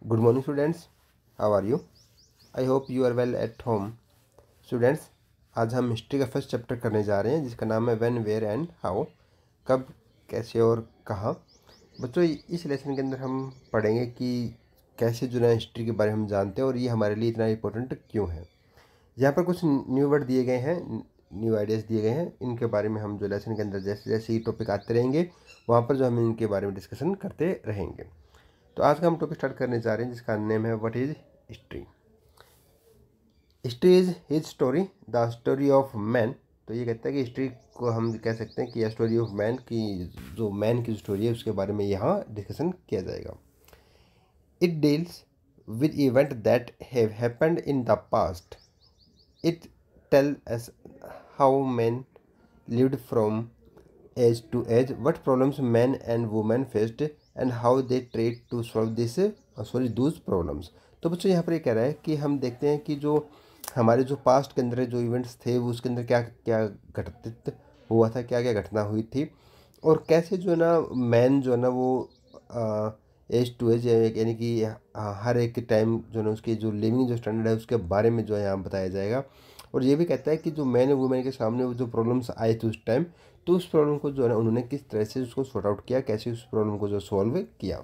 Good morning students, how are you? I hope you are well at home. Students, आज हम history का first chapter करने जा रहे हैं जिसका नाम है व्हेन, वेयर एंड हाउ। कब, कैसे और कहाँ। बच्चों, इस लेसन के अंदर हम पढ़ेंगे कि कैसे जो है हिस्ट्री के बारे में हम जानते हैं और ये हमारे लिए इतना इम्पोर्टेंट क्यों है। यहाँ पर कुछ न्यू वर्ड दिए गए हैं, न्यू आइडियाज़ दिए गए हैं। इनके बारे में हम जो लेसन के अंदर जैसे जैसे ये टॉपिक आते रहेंगे वहाँ पर जो हम इनके बारे में डिस्कशन करते रहेंगे। तो आज का हम टॉपिक स्टार्ट करने जा रहे हैं जिसका नेम है what is history. History is his story, the story of man. तो ये कहता है कि हिस्ट्री को हम कह सकते हैं कि स्टोरी ऑफ मैन की जो मैन की स्टोरी है उसके बारे में यहाँ डिस्कशन किया जाएगा। It deals with event that have happened in the past. It tell us how man lived from age to age, what problems men and women faced and how they tried to solve this those problems। तो बच्चों यहाँ पर ये कह रहा है कि हम देखते हैं कि जो हमारे जो पास्ट के अंदर जो इवेंट्स थे वो उसके अंदर क्या क्या घटित हुआ था, क्या क्या घटना हुई थी और कैसे जो है ना मैन जो है ना वो एज टू एज यानी कि हर एक टाइम जो है ना उसकी जो लिविंग जो स्टैंडर्ड है उसके बारे में जो है यहाँ बताया जाएगा। और ये भी कहता है कि जो मैन और वुमेन के सामने वो जो प्रॉब्लम्स आए थे उस टाइम, तो उस प्रॉब्लम को जो है ना उन्होंने किस तरह से उसको सॉर्ट आउट किया, कैसे उस प्रॉब्लम को जो सॉल्व किया।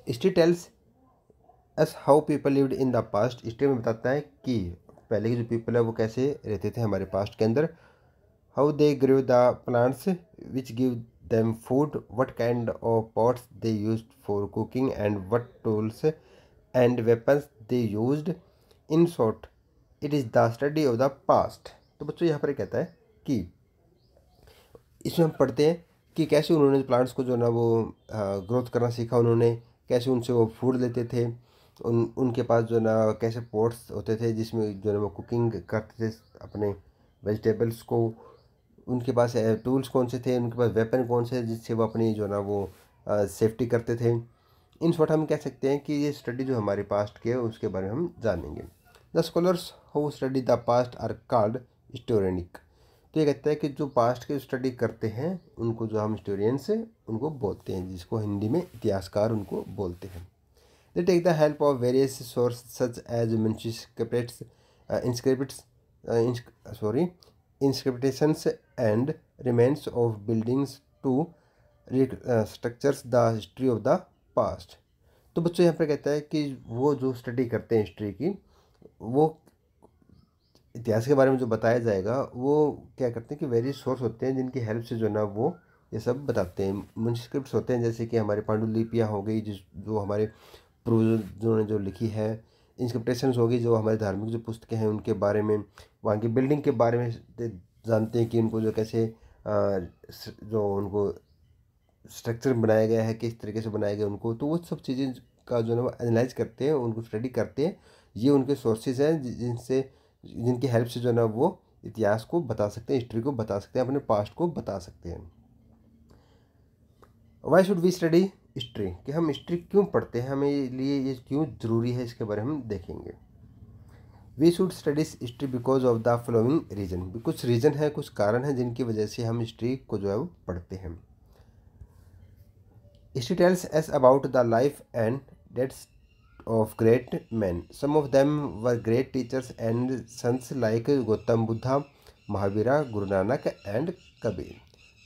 History tells us how people lived in the past. History में बताता है कि पहले के जो पीपल है वो कैसे रहते थे हमारे पास्ट के अंदर। How they grow the plants which give them food, what kind of pots they used for cooking and what tools and weapons they used. In short it is the study of the past. तो बच्चों यहाँ पर कहता है कि इसमें हम पढ़ते हैं कि कैसे उन्होंने प्लांट्स को जो ना वो ग्रोथ करना सीखा, उन्होंने कैसे उनसे वो फूड लेते थे, उनके पास जो ना कैसे पॉट्स होते थे जिसमें जो ना वो कुकिंग करते थे अपने वेजिटेबल्स को, उनके पास टूल्स कौन से थे, उनके पास वेपन कौन से जिससे वो अपनी जो ना वो सेफ्टी करते थे। इन शॉर्ट हम कह सकते हैं कि ये स्टडी जो हमारे पास्ट के है उसके बारे में हम जानेंगे। The scholars who study the past are called historians. तो ये कहता है कि जो पास्ट की स्टडी करते हैं उनको जो हम हिस्टोरियंस उनको बोलते हैं, जिसको हिंदी में इतिहासकार उनको बोलते हैं। They take the help of various source such as manuscripts, inscripts sorry inscriptions and remains of buildings to structures the history of the past। तो बच्चों यहाँ पर कहता है कि वो जो स्टडी करते हैं हिस्ट्री की, वो इतिहास के बारे में जो बताया जाएगा वो क्या करते हैं कि वेरियस सोर्स होते हैं जिनकी हेल्प से जो ना वो ये सब बताते हैं। मैन्युस्क्रिप्ट्स होते हैं जैसे कि हमारे पांडुलिपियाँ हो गई जो हमारे पूर्वजों ने जो लिखी है। इंस्क्रिप्शंस होगी जो हमारे धार्मिक जो पुस्तकें हैं उनके बारे में, वहाँ की बिल्डिंग के बारे में जानते हैं कि उनको जो कैसे जो उनको स्ट्रक्चर बनाया गया है, किस तरीके से बनाया गया उनको, तो वो सब चीज़ें का जो है वो एनालाइज करते हैं, उनको स्टडी करते हैं। ये उनके सोर्सेज हैं जिनसे जिनकी हेल्प से जो है ना वो इतिहास को बता सकते हैं, हिस्ट्री को बता सकते हैं, अपने पास्ट को बता सकते हैं। Why should we study history, कि हम हिस्ट्री क्यों पढ़ते हैं, हमें लिए ये क्यों ज़रूरी है, इसके बारे में हम देखेंगे। We should study history because of the following reason. कुछ रीज़न है, कुछ कारण हैं जिनकी वजह से हम हिस्ट्री को जो है वो पढ़ते हैं। History tells us about the life and deaths of great men. Some of them were great teachers and sons like Gautam Buddha, Mahavira, Guru Nanak and Kabir.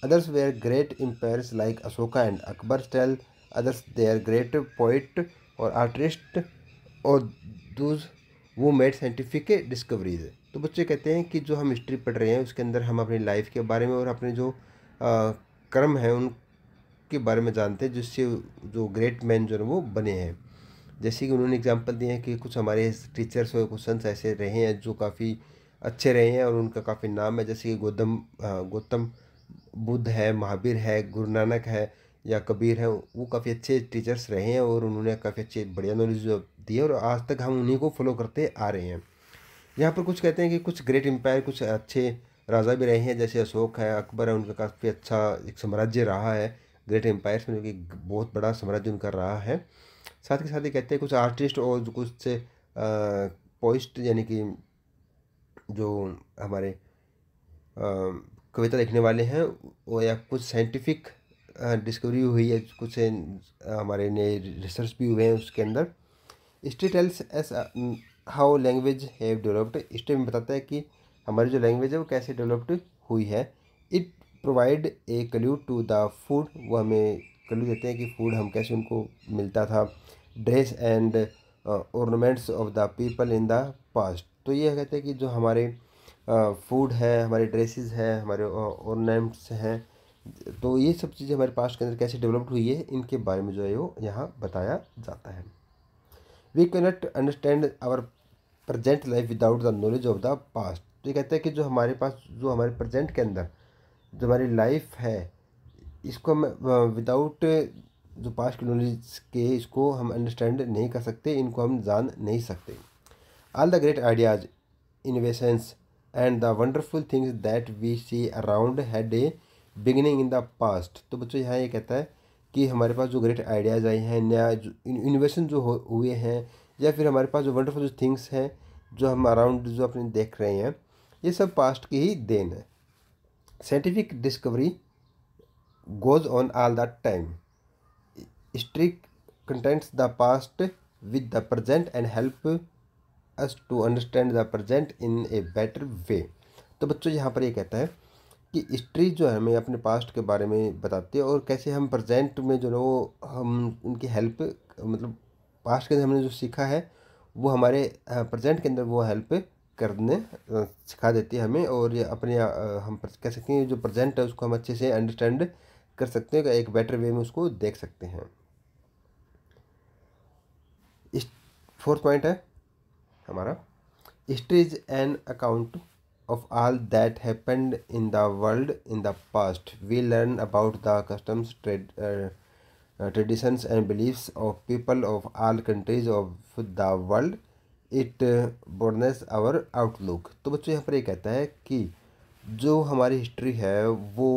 Others were great emperors like Ashoka and Akbar. Still others they are great poet or artist or those who made scientific discoveries। तो बच्चे कहते हैं कि जो हम history पढ़ रहे हैं उसके अंदर हम अपनी लाइफ के बारे में और अपने जो कर्म हैं उनके बारे में जानते हैं जिससे जो ग्रेट मैन जो है वो बने हैं। जैसे कि उन्होंने एग्जांपल दिए हैं कि कुछ हमारे टीचर्स और कुछ संत ऐसे रहे हैं जो काफ़ी अच्छे रहे हैं और उनका काफ़ी नाम है, जैसे कि गौतम बुद्ध है, महावीर है, गुरु नानक है या कबीर है। वो काफ़ी अच्छे टीचर्स रहे हैं और उन्होंने काफ़ी अच्छे बढ़िया नॉलेज दी है और आज तक हम उन्हीं को फॉलो करते आ रहे हैं। यहाँ पर कुछ कहते हैं कि कुछ ग्रेट एम्पायर, कुछ अच्छे राजा भी रहे हैं, जैसे अशोक है, अकबर है, उनका काफ़ी अच्छा एक साम्राज्य रहा है ग्रेट एम्पायर्स में, जो कि बहुत बड़ा साम्राज्य उनका रहा है। साथ के साथ ही कहते हैं कुछ आर्टिस्ट और जो कुछ से पोइस्ट यानी कि जो हमारे कविता लिखने वाले हैं वो, या कुछ साइंटिफिक डिस्कवरी हुई है, कुछ हमारे नए रिसर्च भी हुए हैं उसके अंदर। History tells us how language have developed. History में बताता है कि हमारी जो लैंग्वेज है वो कैसे डेवलप्ड हुई है। It provide a clue to the food, वो हमें क्लू देते हैं कि फूड हम कैसे उनको मिलता था। Dress and ornaments of the people in the past, तो ये कहते हैं कि जो हमारे फूड है, हमारे ड्रेसेस हैं, हमारे ऑर्नामेंट्स हैं, तो ये सब चीज़ें हमारे पास्ट के अंदर कैसे डेवलप्ड हुई है, इनके बारे में जो है वो यहाँ बताया जाता है। We cannot understand our present life without the knowledge of the past, तो ये कहते हैं कि जो हमारे पास, जो हमारे प्रेजेंट के अंदर जो हमारी लाइफ है, इसको हम विदाउट जो पास्ट की नॉलेज के इसको हम अंडरस्टैंड नहीं कर सकते, इनको हम जान नहीं सकते। All the great ideas, innovations and the wonderful things that we see around had a beginning in the past, तो बच्चों यहाँ ये कहता है कि हमारे पास जो ग्रेट आइडियाज़ आए हैं, नया जो इनोवेशन जो हुए हैं, या फिर हमारे पास जो वंडरफुल जो थिंग्स हैं जो हम अराउंड जो अपने देख रहे हैं, ये सब पास्ट की ही देन है। Scientific discovery goes on all the time. History contents the past with the present and help us to understand the present in a better way. तो बच्चों यहाँ पर ये कहता है कि हिस्ट्री जो है हमें अपने पास्ट के बारे में बताती है, और कैसे हम प्रेजेंट में जो है वो हम उनकी हेल्प, मतलब पास्ट के अंदर हमने जो सीखा है वो हमारे प्रेजेंट के अंदर वो हेल्प करने सिखा देती है हमें, और ये अपने हम कह सकते हैं जो प्रेजेंट है उसको हम अच्छे से अंडरस्टैंड कर सकते हैं, एक बेटर वे में उसको देख सकते हैं। इस फोर्थ पॉइंट है हमारा, history is an account of all that happened in the world in the past. We learn about the customs, traditions and beliefs of people of all countries of the world. It broadens our outlook. तो बच्चों यहाँ पर ये कहता है कि जो हमारी हिस्ट्री है वो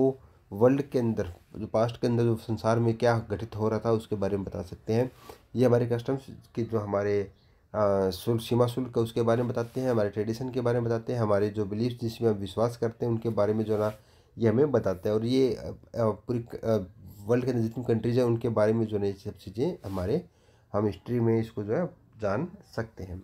वर्ल्ड के अंदर, जो पास्ट के अंदर जो संसार में क्या घटित हो रहा था उसके बारे में बता सकते हैं। ये हमारे कस्टम्स की जो हमारे शुल्क, सीमा शुल्क, उसके बारे में बताते हैं, हमारे ट्रेडिशन के बारे में बताते हैं, हमारे जो बिलीफ जिसमें हम विश्वास करते हैं उनके बारे में जो ना ये हमें बताते हैं। और ये पूरी वर्ल्ड के अंदर जितनी कंट्रीज हैं उनके बारे में जो है ये सब चीज़ें हम हिस्ट्री में इसको जो है जान सकते हैं।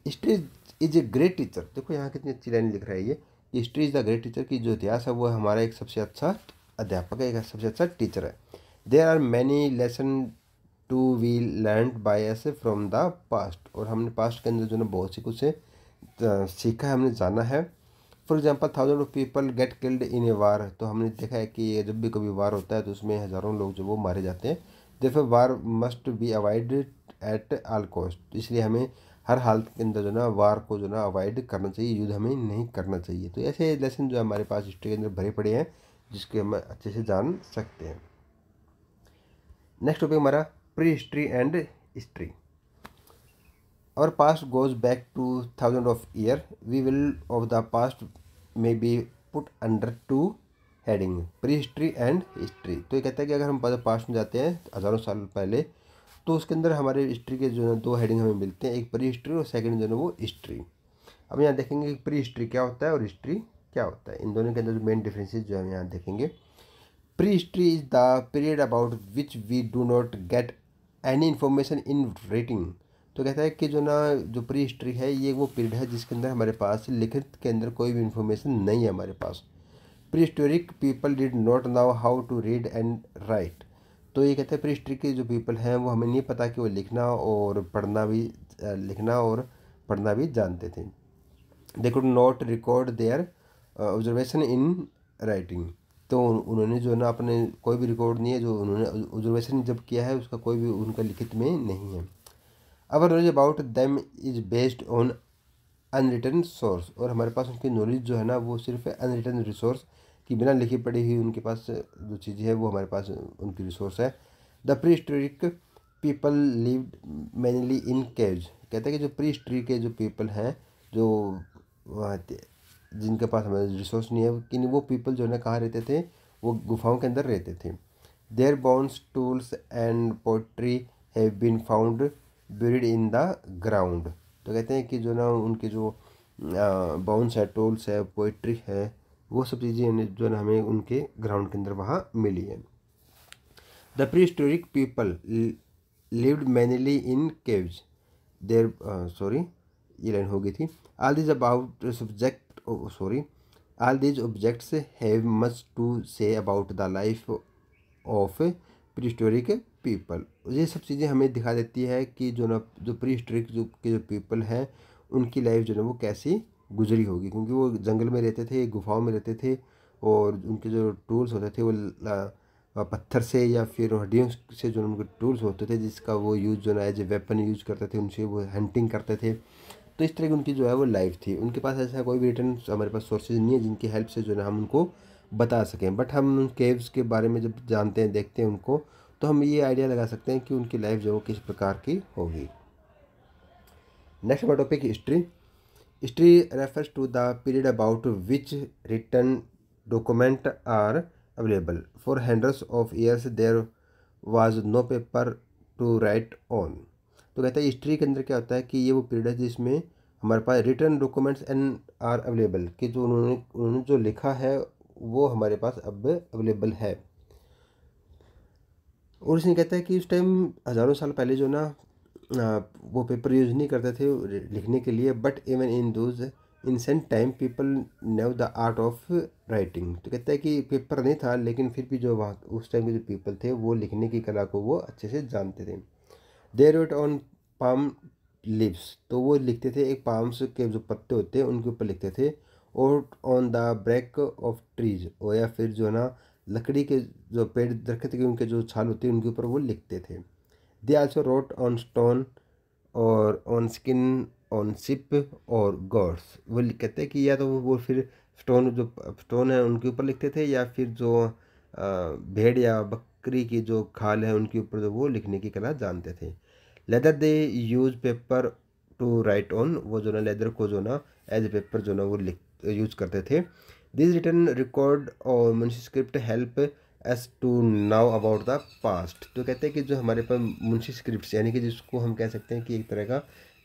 History is a great teacher, देखो यहाँ कितनी अच्छी लाइन लिख रहा है ये, history is the great teacher, की जो इतिहास है वो हमारा एक सबसे अच्छा अध्यापक है, एक सबसे अच्छा टीचर है। There are many lesson to we learn by us from the past, और हमने पास्ट के अंदर जो है बहुत सी कुछ से सीखा है, हमने जाना है। For example 1000 of people get killed in a war, तो हमने देखा है कि जब भी कभी वार होता है तो उसमें हज़ारों लोग जो वो मारे जाते हैं। Therefore war must be avoided at all cost, इसलिए हमें हर हालत के अंदर जो ना वार को जो ना अवॉइड करना चाहिए, युद्ध हमें नहीं करना चाहिए। तो ऐसे लेसन जो हमारे पास हिस्ट्री के अंदर भरे पड़े हैं जिसके हम अच्छे से जान सकते हैं। नेक्स्ट टॉपिक हमारा pre history and history. Our past goes back to thousands of years. We will of the past may be put under two heading, prehistory and history. तो ये कहता है कि अगर हम पास्ट में जाते हैं हज़ारों साल पहले, तो उसके अंदर हमारे हिस्ट्री के जो है दो हेडिंग हमें मिलते हैं, एक प्री हिस्ट्री और सेकंड जो है वो हिस्ट्री। अब यहाँ देखेंगे कि प्री हिस्ट्री क्या होता है और हिस्ट्री क्या होता है, इन दोनों के अंदर जो मेन डिफरेंसेस जो हम यहाँ देखेंगे। Pre history is the period about which we do not get any information in writing, तो कहता है कि जो ना जो प्री हिस्ट्री है ये वो पीरियड है जिसके अंदर हमारे पास लिखित के अंदर कोई भी इन्फॉर्मेशन नहीं है हमारे पास। Pre historic people did not know how to read and write, तो ये कहते हैं प्री हिस्ट्री के जो पीपल हैं वो हमें नहीं पता कि वो लिखना और पढ़ना भी जानते थे। They could not record their observation in writing, तो उन्होंने जो ना अपने कोई भी रिकॉर्ड नहीं है जो उन्होंने ऑब्जर्वेशन जब किया है उसका कोई भी उनका लिखित में नहीं है। अवर knowledge about them is based on unwritten source, और हमारे पास उनकी नॉलेज जो है ना वो सिर्फ अनरिटन रिसोर्स की बिना लिखी पढ़ी हुई उनके पास जो चीज़ें है वो हमारे पास उनकी रिसोर्स है। The pre historic people lived mainly in caves, कहते हैं कि जो प्री हिस्ट्री के जो पीपल हैं जो जिनके पास हमारे रिसोर्स नहीं है कि वो पीपल जो है ना कहाँ रहते थे, वो गुफाओं के अंदर रहते थे। Their bones tools and pottery have been found buried in the ground, तो कहते हैं कि जो ना उनके जो बाउंस है, टोल्स है, पोइट्री है, वो सब चीज़ें जो ना हमें उनके ग्राउंड के अंदर वहाँ मिली है। The pre historic people lived mainly in caves there sorry ये लाइन हो गई थी। All this about subject sorry all these objects have much to say about the life of pre historic people. ये सब चीज़ें हमें दिखा देती है कि जो प्री हिस्टोरिक जो पीपल हैं उनकी लाइफ जो है वो कैसी गुजरी होगी, क्योंकि वो जंगल में रहते थे, गुफाओं में रहते थे, और उनके जो टूल्स होते थे वो पत्थर से या फिर हड्डियों से जो उनके टूल्स होते थे जिसका वो यूज़ जो है एज ए वेपन यूज़ करते थे, उनसे वो हंटिंग करते थे। तो इस तरह की उनकी जो है वो लाइफ थी। उनके पास ऐसा कोई भी रिटर्न हमारे पास सोर्सेज नहीं है जिनकी हेल्प से जो है हम उनको बता सकें, बट हम केव्स के बारे में जब जानते हैं, देखते हैं उनको, तो हम ये आइडिया लगा सकते हैं कि उनकी लाइफ जो है वो किस प्रकार की होगी। नेक्स्ट हमारा topic history. History refers to the period about which written document are available for hundreds of years there was no paper to write on. तो कहता है हिस्ट्री के अंदर क्या होता है कि ये वो पीरियड है जिसमें हमारे पास written documents and are available, कि जो उन्होंने जो लिखा है वो हमारे पास अब अवेलेबल है। और इसमें कहता है कि उस टाइम हज़ारों साल पहले जो ना वो पेपर यूज़ नहीं करते थे लिखने के लिए, but even in those ancient time people knew the art of writing. तो कहता है कि पेपर नहीं था लेकिन फिर भी जो वहाँ उस टाइम के जो पीपल थे वो लिखने की कला को वो अच्छे से जानते थे। They wrote on palm leaves, तो वो लिखते थे एक पाम्स के जो पत्ते होते हैं उनके ऊपर लिखते थे, और on the bark of trees, और या फिर जो ना लकड़ी के जो पेड़ दरख्त के उनके जो छाल होती है उनके ऊपर वो लिखते थे। They also road on stone और ऑन स्किन ऑन शिप और गॉड्स। वो कहते हैं कि या तो वो फिर स्टोन है उनके ऊपर लिखते थे, या फिर जो भेड़ या बकरी की जो खाल है उनके ऊपर जो वो लिखने की कला जानते थे। Leather they use paper to write on, वो जो ना लेदर को जो ना एज ए पेपर जो ना वो लिख यूज करते थे। दिस रिटर्न रिकॉर्ड और manuscript help us to know about the past. तो कहते हैं कि जो हमारे पास मुंशी स्क्रिप्ट यानी कि जिसको हम कह सकते हैं कि एक तरह का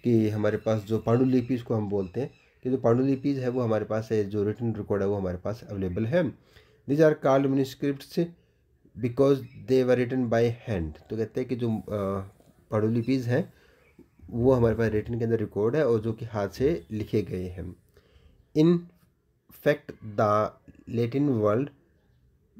कि हमारे पास जो पांडुलिपि इसको हम बोलते हैं कि जो पांडुलिपीज है वो हमारे पास है, जो रिटन रिकॉर्ड है वो हमारे पास अवेलेबल है। These are called manuscripts because they were written by hand. तो कहते हैं कि जो पांडुलिपीज हैं वो हमारे पास रिटन के अंदर रिकॉर्ड है और जो कि हाथ से लिखे गए हैं। In fact the Latin word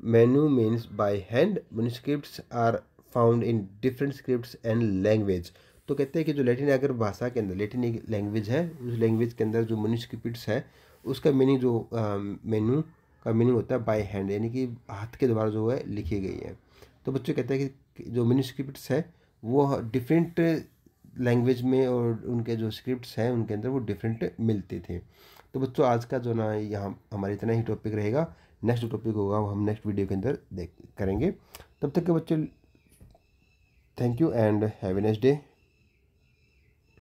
manu means by hand manuscripts are found in different scripts and language. तो कहते हैं कि जो लैटिन अगर भाषा के अंदर लैटिन एक लैंग्वेज है, उस लैंग्वेज के अंदर जो मैन्युस्क्रिप्ट्स है उसका मीनिंग जो मेन्यू का मीनिंग होता है बाय हैंड, यानी कि हाथ के द्वारा जो है लिखी गई है। तो बच्चों कहते हैं कि जो मैन्युस्क्रिप्ट्स है वो डिफरेंट लैंग्वेज में और उनके जो स्क्रिप्ट्स हैं उनके अंदर वो डिफरेंट मिलते थे। तो बच्चों आज का जो ना यहाँ हमारा इतना ही टॉपिक रहेगा। नेक्स्ट जो टॉपिक होगा वो हम नेक्स्ट वीडियो के अंदर देख करेंगे। तब तक के बच्चों thank you and have a nice day.